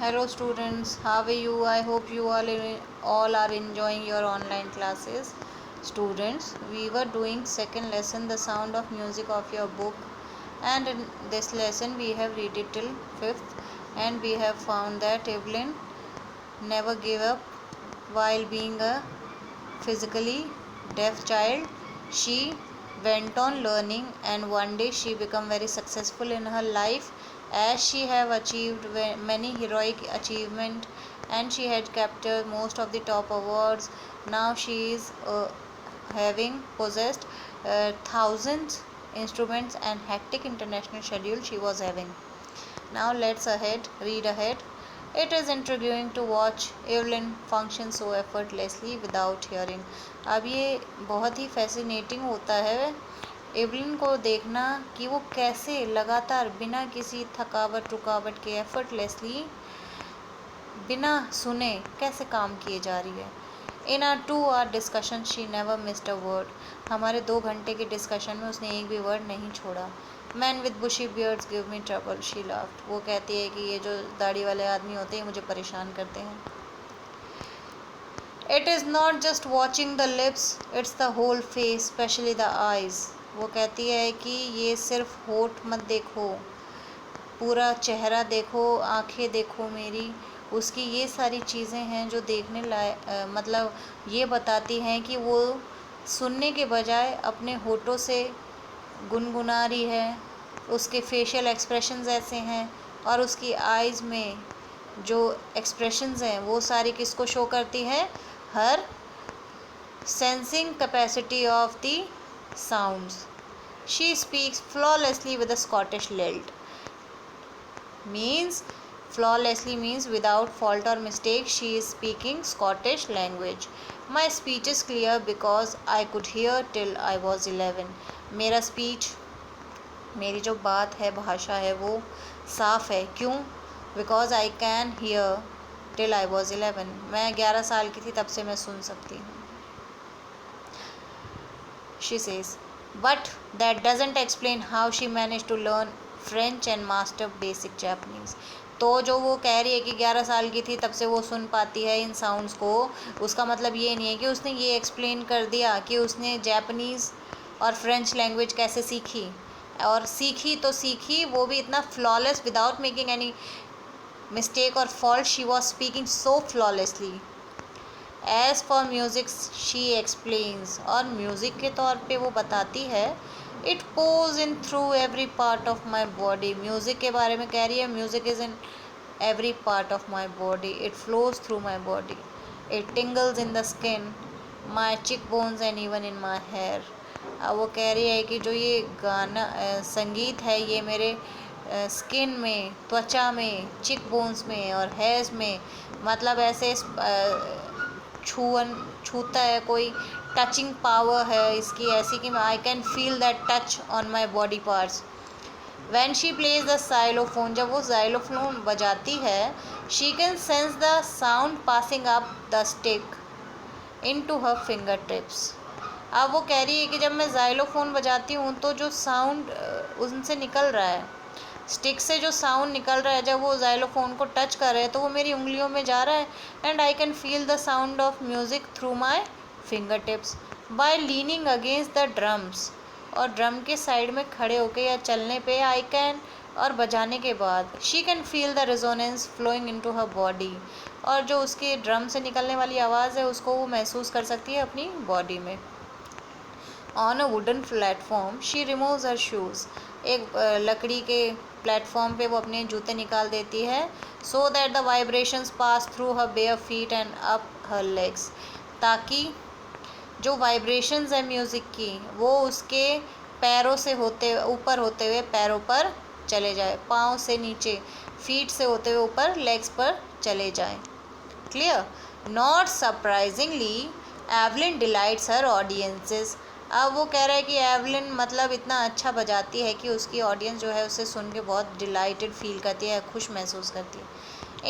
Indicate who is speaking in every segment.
Speaker 1: Hello students, how are you? I hope you all are enjoying your online classes. Students, we were doing second lesson, the sound of music of your book, and in this lesson we have read it till fifth, and we have found that Evelyn never gave up while being a physically deaf child. She went on learning, and one day she became very successful in her life, as she have achieved many heroic achievement, and she had captured most of the top awards. Now she is having possessed thousands instruments and hectic international schedule she was having. Now let's read ahead. It is intriguing to watch Evelyn function so effortlessly without hearing. अब ये बहुत ही fascinating होता है Evelyn को देखना कि वो कैसे लगातार बिना किसी थकावट रुकावट के एफर्टलेसली बिना सुने कैसे काम किए जा रही है. इन are 2 hour discussion she never missed a word. हमारे 2 घंटे के डिस्कशन में उसने एक भी वर्ड नहीं छोड़ा. Man with bushy beards give me trouble, she laughed. वो कहती है कि ये जो दाढ़ी वाले आदमी होते हैं मुझे परेशान करते हैं. It is not just watching the lips, it's the whole face, especially the eyes. वो कहती है कि ये सिर्फ होठ मत देखो, पूरा चेहरा देखो, आंखें देखो मेरी. उसकी ये सारी चीज़ें हैं जो देखने मतलब ये बताती हैं कि वो सुनने के बजाय अपने होठों से गुनगुना रही है. उसके फेशियल एक्सप्रेशंस ऐसे हैं, और उसकी आइज़ में जो एक्सप्रेशंस हैं वो सारी किसको शो करती हैं? Her sensing capacity of the sounds. She speaks flawlessly with a Scottish lilt. means Flawlessly means without fault or mistake. She is speaking Scottish language. My speech is clear because I could hear till I was 11. मेरा speech, मेरी जो बात है, भाषा है, वो साफ़ है. क्यों? Because I can hear till I was 11. मैं 11 साल की थी तब से मैं सुन सकती हूँ. She says, but that doesn't explain how she manage to learn French and master basic Japanese. तो जो वो कह रही है कि 11 साल की थी तब से वो सुन पाती है इन साउंड्स को, उसका मतलब ये नहीं है कि उसने ये एक्सप्लेन कर दिया कि उसने जापनीज़ और फ्रेंच लैंग्वेज कैसे सीखी. और सीखी तो सीखी, वो भी इतना flawless, without making any mistake और fault. She was speaking so flawlessly. As for music she explains, और म्यूज़िक के तौर पे वो बताती है, it pours in through every part of my body. Music के बारे में कह रही है, music is in every part of my body. It flows through my body. It tingles in the skin, my cheek bones and even in my hair. अब वो कह रही है कि जो ये गाना संगीत है ये मेरे स्किन में, त्वचा में, चिक बोन्स में और हेयर्स में, मतलब ऐसे छूता है, कोई टचिंग पावर है इसकी ऐसी कि I can feel that touch on my body parts. When she plays the xylophone, जब वो साइलोफोन बजाती है, she can sense the sound passing up the stick in to her finger tips. अब वो कह रही है कि जब मैं ज़ाइलोफ़ोन बजाती हूँ तो जो साउंड उनसे निकल रहा है, स्टिक से जो साउंड निकल रहा है, जब वो ज़ाइलोफ़ोन को टच कर रहे हैं तो वो मेरी उंगलियों में जा रहा है. And I can feel the sound of music through my finger tips by leaning against the drums. और ड्रम के साइड में खड़े होके या चलने पे आई कैन, और बजाने के बाद she can feel the resonance flowing into her body. और जो उसके ड्रम से निकलने वाली आवाज़ है उसको वो महसूस कर सकती है अपनी बॉडी में. On a wooden platform she removes her shoes. एक लकड़ी के प्लेटफॉर्म पे वो अपने जूते निकाल देती है. So that the vibrations pass through her bare feet and up her legs. ताकि जो वाइब्रेशंस है म्यूज़िक की वो उसके पैरों से होते ऊपर होते हुए पैरों पर चले जाए, पाँव से नीचे, फीट से होते हुए ऊपर लेग्स पर चले जाए. Clear? Not surprisingly Evelyn delights her audiences. अब वो कह रहा है कि एवलिन मतलब इतना अच्छा बजाती है कि उसकी ऑडियंस जो है उसे सुन के बहुत डिलाइटेड फील करती है, खुश महसूस करती है.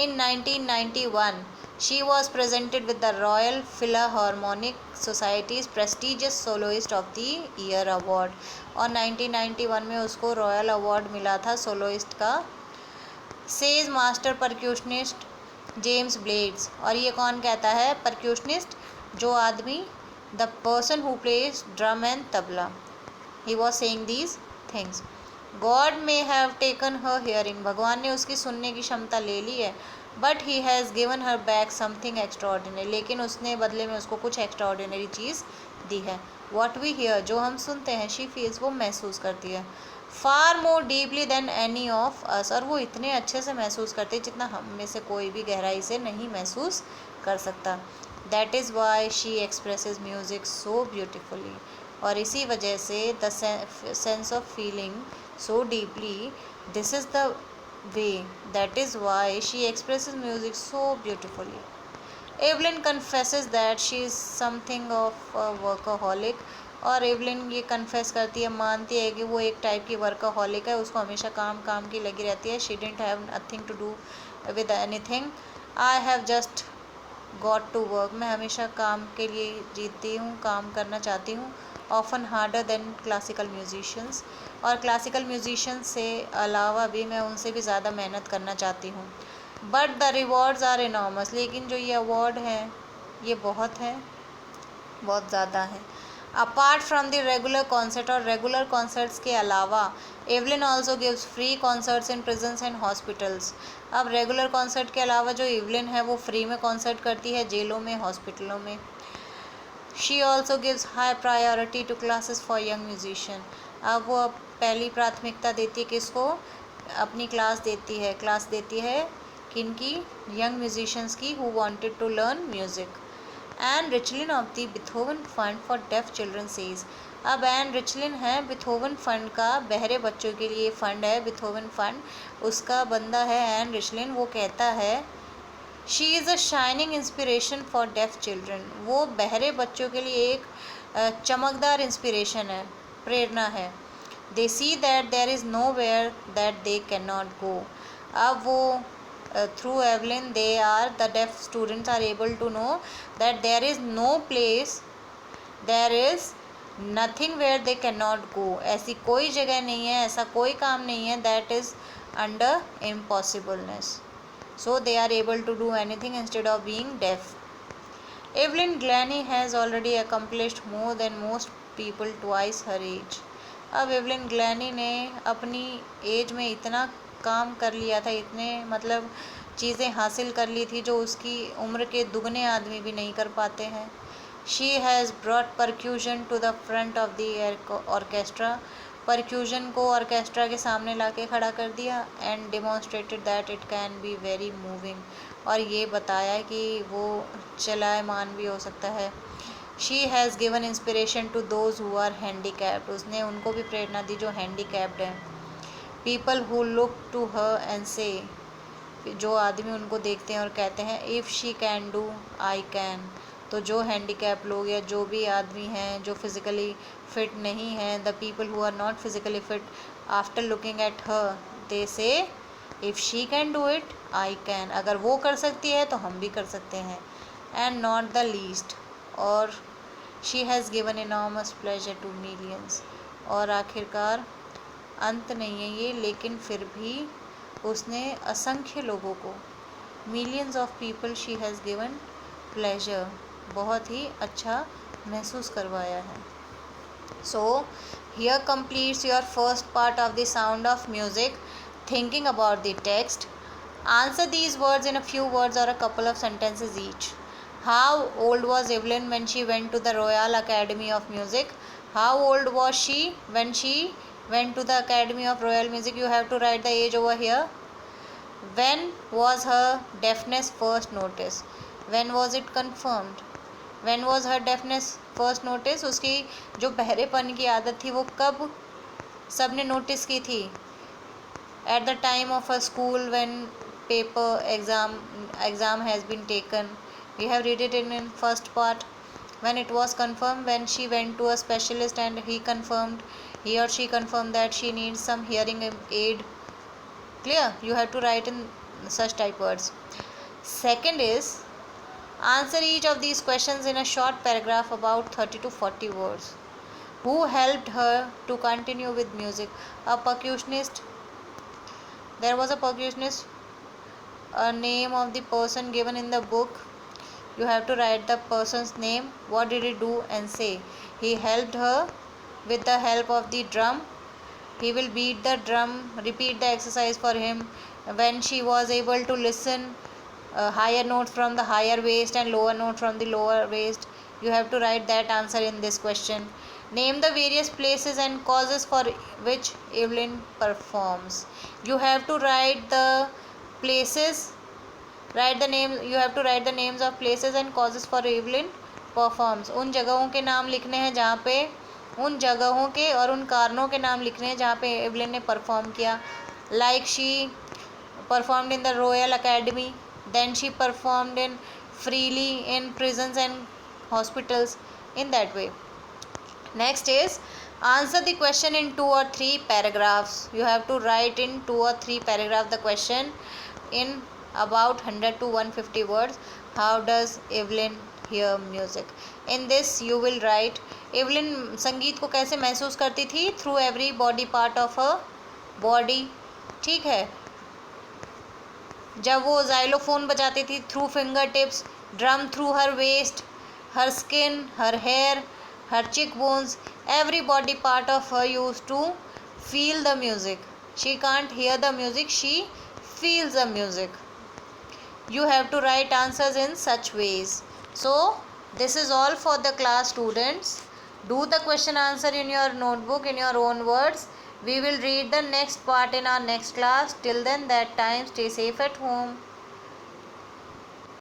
Speaker 1: इन 1991 she was presented with the royal Philharmonic societies prestigious soloist of the year award. और 1991 में उसको रॉयल अवार्ड मिला था सोलोइस्ट का सेज मास्टर परक्यूशनिस्ट जेम्स ब्लेड्स। और ये कौन कहता है? परक्यूशनिस्ट, जो आदमी, the person who plays drum and tabla. He was saying these things. God may have taken her hearing, भगवान ने उसकी सुनने की क्षमता ले ली है, but he has given her back something extraordinary, लेकिन उसने बदले में उसको कुछ एक्स्ट्राऑर्डिनरी चीज़ दी है। वॉट वी हियर, जो हम सुनते हैं, शी फील्स, वो महसूस करती है, far more deeply than any of us, और वो इतने अच्छे से महसूस करती है जितना हम में से कोई भी गहराई से नहीं महसूस कर सकता। That is why she expresses music so beautifully, और इसी वजह से the sense of feeling so deeply, this is the way, that is why she expresses music so beautifully. Evelyn confesses that she is something of a workaholic, और Evelyn ये confess करती है, मानती है कि वो एक टाइप की वर्काहॉलिक है, उसको हमेशा काम काम की लगी रहती है। She didn't have nothing to do with anything, I have just got to work, मैं हमेशा काम के लिए जीती हूँ, काम करना चाहती हूँ। Often harder than classical musicians, और क्लासिकल म्यूजिशियंस से अलावा भी मैं उनसे भी ज़्यादा मेहनत करना चाहती हूँ। But the rewards are enormous, लेकिन जो ये अवार्ड हैं ये बहुत है, बहुत ज़्यादा है। Apart from the regular concert, और रेगुलर कॉन्सर्ट्स के अलावा, Evelyn also gives free concerts in prisons and hospitals. अब रेगुलर कॉन्सर्ट के अलावा जो एवलिन है वो फ्री में कॉन्सर्ट करती है, जेलों में, हॉस्पिटलों में। She also gives high priority to classes for young musician, अब वो पहली प्राथमिकता देती है किसको? अपनी क्लास देती है किनकी? यंग म्यूजिशियंस की, who wanted to learn music. Ann Richlin of the Beethoven fund for deaf children says, अब एन रिचलिन है बिथोवन फंड का, बहरे बच्चों के लिए फ़ंड है बिथोवन फंड, उसका बंदा है एन रिचलिन, वो कहता है she is a shining inspiration for deaf children, वो बहरे बच्चों के लिए एक चमकदार इंस्पिरेशन है, प्रेरणा है। They see that there is nowhere that they can not go, अब वो through Evelyn they are, the deaf students are able to know that there is no place, there is nothing where they can not go, ऐसी कोई जगह नहीं है, ऐसा कोई काम नहीं है that is under impossibleness, so they are able to do anything instead of being deaf. Evelyn Glennie has already accomplished more than most people twice her age. अब एवलिन ग्लैनी ने अपनी एज में इतना काम कर लिया था, इतने मतलब चीज़ें हासिल कर ली थी जो उसकी उम्र के दुगने आदमी भी नहीं कर पाते हैं। She has brought percussion to the front of the orchestra, percussion को ऑर्केस्ट्रा के सामने लाके खड़ा कर दिया, and demonstrated that it can be very moving, और ये बताया कि वो चलायमान भी हो सकता है। She has given inspiration to those who are handicapped, उसने उनको भी प्रेरणा दी जो हैंडीकैप्ड हैं। People who look to her and say, जो आदमी उनको देखते हैं और कहते हैं if she can do I can, तो जो हैंडीकैप लोग या जो भी आदमी हैं जो फिज़िकली फिट नहीं हैं, the people who are not physically fit, after looking at her they say if she can do it I can, अगर वो कर सकती है तो हम भी कर सकते हैं। एंड नॉट द लीस्ट, और she has given enormous pleasure to millions, और आखिरकार अंत नहीं है ये, लेकिन फिर भी उसने असंख्य लोगों को, millions of people she has given pleasure, बहुत ही अच्छा महसूस करवाया है। So here completes your first part of the sound of music, thinking about the text. Answer these words in a few words or a couple of sentences each. How old was Evelyn when she went to the Royal Academy of Music? How old was she when she went to the Academy of Royal Music? You have to write the age over here. When was her deafness first noticed? When was it confirmed? When was her deafness first noticed? उसकी जो बहरेपन की आदत थी वो कब सबने notice की थी? At the time of her school when paper exam has been taken. We have read it in first part. When it was confirmed, when she went to a specialist and he or she confirmed that she needs some hearing aid. Clear? You have to write in such type words. Second is, answer each of these questions in a short paragraph about 30 to 40 words. Who helped her to continue with music? A percussionist. There was a percussionist a name of the person given in the book. You have to write the person's name. What did he do and say? He helped her with the help of the drum. He will beat the drum, repeat the exercise for him. When she was able to listen higher notes from the higher waist and lower note from the lower waist, you have to write that answer in this question. Name the various places and causes for which Evelyn performs. You have to write the places, write the name, you have to write the names of places and causes for Evelyn performs. उन जगहों के नाम लिखने हैं जहाँ पे, उन जगहों के और उन कारणों के नाम लिखने हैं जहाँ पे एवलिन ने परफॉर्म किया. Like she performed in the Royal Academy, then she performed in freely in prisons and hospitals, in that way. Next is answer the question in 2 or 3 paragraphs. You have to write in 2 or 3 paragraphs the question in about 100 to 150 words. How does Evelyn hear music? In this you will write Evelyn संगीत को कैसे महसूस करती थी? Through every body part of her body. ठीक है. जब वो जाइलोफोन बजाती थी, through finger tips, drum through her waist, her skin, her hair, her cheekbones, every body part of her used to feel the music. She can't hear the music, she feels the music. You have to write answers in such ways. So this is all for the class students. Do the question answer in your notebook in your own words. We will read the next part in our next class. Till then, that time, stay safe at home.